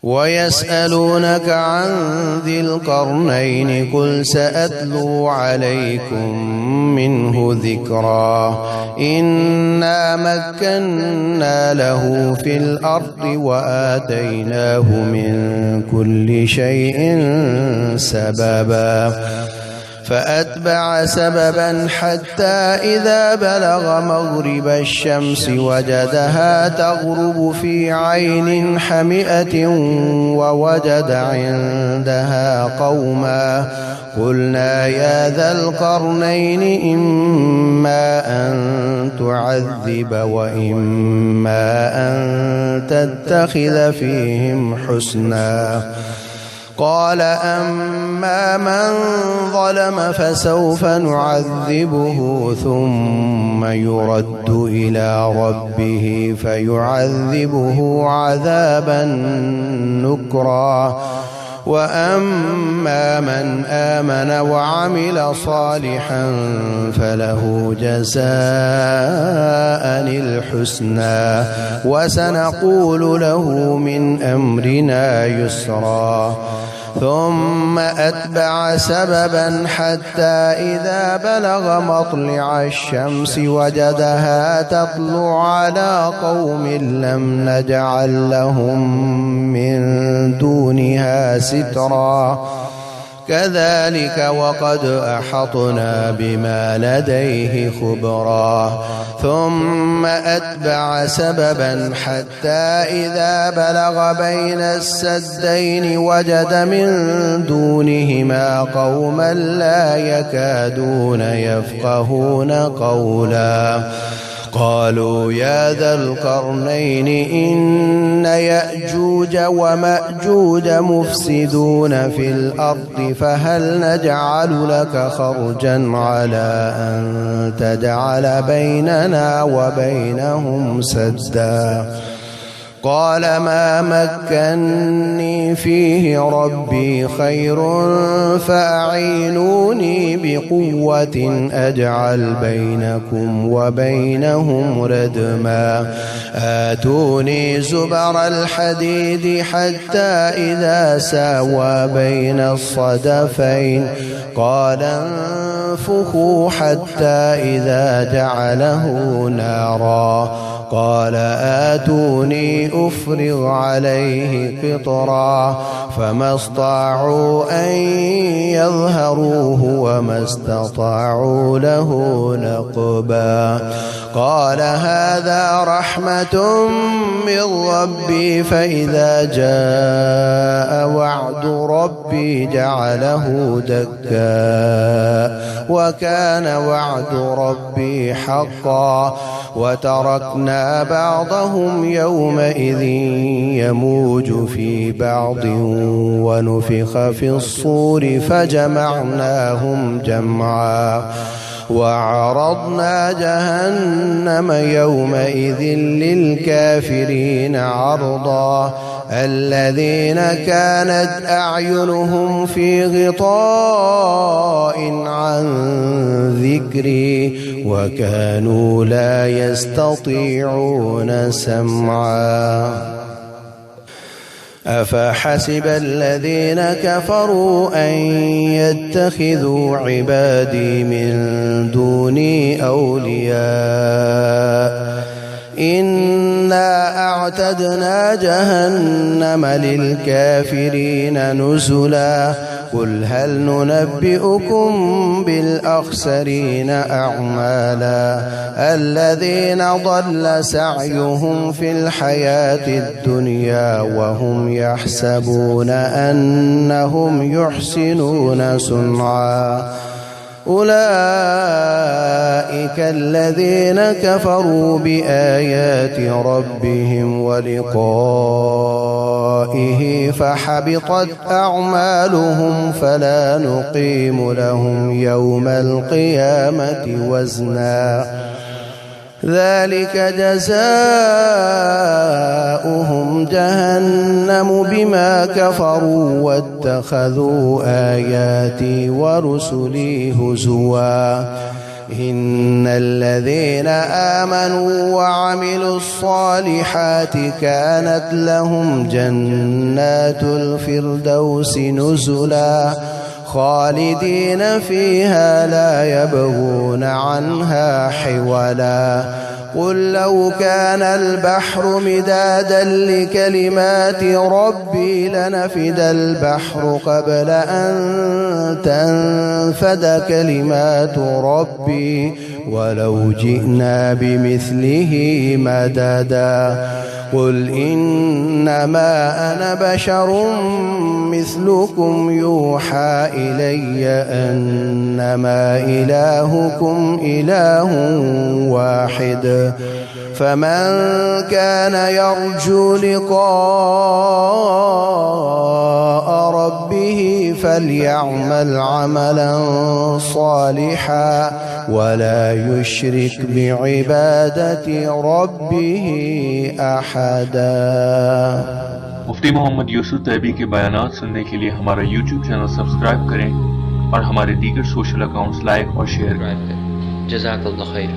ويسألونك عن ذي القرنين قل سأتلو عليكم منه ذكرا إنا مكنا له في الأرض وآتيناه من كل شيء سببا فأتبع سببا حتى إذا بلغ مغرب الشمس وجدها تغرب في عين حمئة ووجد عندها قوما قلنا يا ذا القرنين إما أن تعذب وإما أن تتخذ فيهم حسنا قال أما من ظلم فسوف نعذبه ثم يرد إلى ربه فيعذبه عذابا نكرا وأما من آمن وعمل صالحا فله جزاء الحسنى وسنقول له من أمرنا يسرا ثم أتبع سببا حتى إذا بلغ مطلع الشمس وجدها تطلع على قوم لم نجعل لهم من دونها سترا كذلك وقد أحطنا بما لديه خبرا ثم أتبع سببا حتى إذا بلغ بين السدين وجد من دونهما قوما لا يكادون يفقهون قولا قالوا يا ذا القرنين إن يأجوج ومأجوج مفسدون في الأرض فهل نجعل لك خرجا على أن تجعل بيننا وبينهم سدا قال ما مكني فيه ربي خير فأعينوني بقوة أجعل بينكم وبينهم ردما آتوني زبر الحديد حتى إذا ساوى بين الصدفين قال انفخوا حتى إذا جعله نارا قال آتوني أفرغ عليه قطرا فما استطاعوا أن يظهروه وما استطاعوا له نقبا قال هذا رحمة من ربي فإذا جاء وعد ربي جعله دكا وكان وعد ربي حقا وتركنا بعضهم يومئذ يموج في بعض ونفخ في الصور فجمعناهم جمعا وعرضنا جهنم يومئذ للكافرين عرضا الذين كانت أعينهم في غطاء عن ذكري وكانوا لا يستطيعون سمعا أفحسب الذين كفروا أن يتخذوا عبادي من دوني أولياء إنا أعتدنا جهنم للكافرين نزلا قل هل ننبئكم بالأخسرين أعمالا الذين ضل سعيهم في الحياة الدنيا وهم يحسبون أنهم يحسنون صنعا أولئك الذين كفروا بآيات ربهم ولقائه فحبطت أعمالهم فلا نقيم لهم يوم القيامة وزنا ذلك جزاؤهم جهنم بما كفروا واتخذوا آياتي ورسلي هزوا إن الذين آمنوا وعملوا الصالحات كانت لهم جنات الفردوس نزلا خالدين فيها لا يبغون عنها حولا قل لو كان البحر مدادا لكلمات ربي لنفد البحر قبل أن تنفد كلمات ربي ولو جئنا بمثله مددا قل إنما أنا بشر مثلكم يوحى إلي أنما إلهكم إله واحد فمن كان يرجو لقاء ربه فليعمل عملا صالحا ولا يشرك بعبادة ربه أحدا। मुफ्ती मोहम्मद यूसुफ तैयबी के बयानात सुनने के लिए हमारा YouTube चैनल सब्सक्राइब करें और हमारे दीगर सोशल अकाउंट्स लाइक और शेयर करें। जज़ाकल्लाह खैर।